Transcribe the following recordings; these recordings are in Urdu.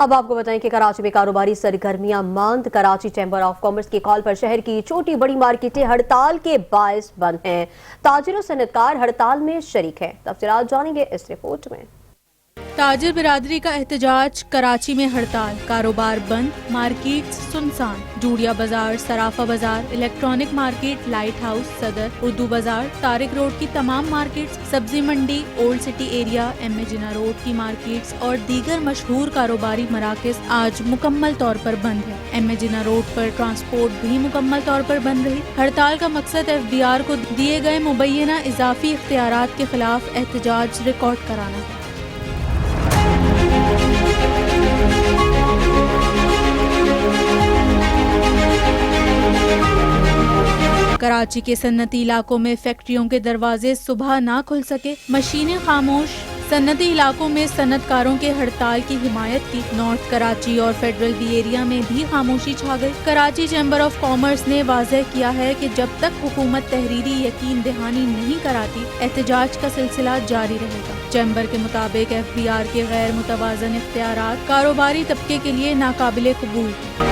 اب آپ کو بتائیں کہ کراچی میں کاروباری سرگرمیاں ماند۔ کراچی چیمبر آف کامرس کی کال پر شہر کی چھوٹی بڑی مارکیٹیں ہڑتال کے باعث بند ہیں۔ تاجر و صنعتکار ہڑتال میں شریک ہیں۔ تفصیلات جانیں گے اس رپورٹ میں۔ تاجر برادری کا احتجاج، کراچی میں ہڑتال، کاروبار بند، مارکیٹ سنسان، جوڑیا بازار، صرافہ بازار، الیکٹرانک مارکیٹ، لائٹ ہاؤس، صدر، اردو بازار، طارق روڈ کی تمام مارکیٹس، سبزی منڈی، اولڈ سٹی ایریا، ایم اے جناح روڈ کی مارکیٹس اور دیگر مشہور کاروباری مراکز آج مکمل طور پر بند ہے۔ ایم اے جناح روڈ پر ٹرانسپورٹ بھی مکمل طور پر بند رہی۔ ہڑتال کا مقصد ایف بی آر کو دیے گئے مبینہ اضافی اختیارات کے خلاف احتجاج ریکارڈ کرانا ہے۔ کراچی کے صنعتی علاقوں میں فیکٹریوں کے دروازے صبح نہ کھل سکے، مشینیں خاموش۔ صنعتی علاقوں میں صنعت کاروں کے ہڑتال کی حمایت کی۔ نارتھ کراچی اور فیڈرل بی ایریا میں بھی خاموشی چھا گئی۔ کراچی چیمبر آف کامرس نے واضح کیا ہے کہ جب تک حکومت تحریری یقین دہانی نہیں کراتی، احتجاج کا سلسلہ جاری رہے گا۔ چیمبر کے مطابق ایف بی آر کے غیر متوازن اختیارات کاروباری طبقے کے لیے ناقابل قبول ہیں۔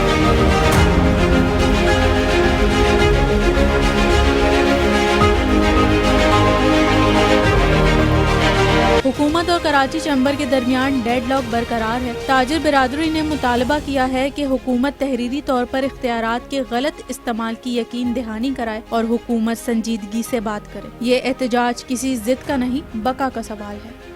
حکومت اور کراچی چیمبر کے درمیان ڈیڈ لاک برقرار ہے۔ تاجر برادری نے مطالبہ کیا ہے کہ حکومت تحریری طور پر اختیارات کے غلط استعمال کی یقین دہانی کرائے اور حکومت سنجیدگی سے بات کرے۔ یہ احتجاج کسی ضد کا نہیں، بقا کا سوال ہے۔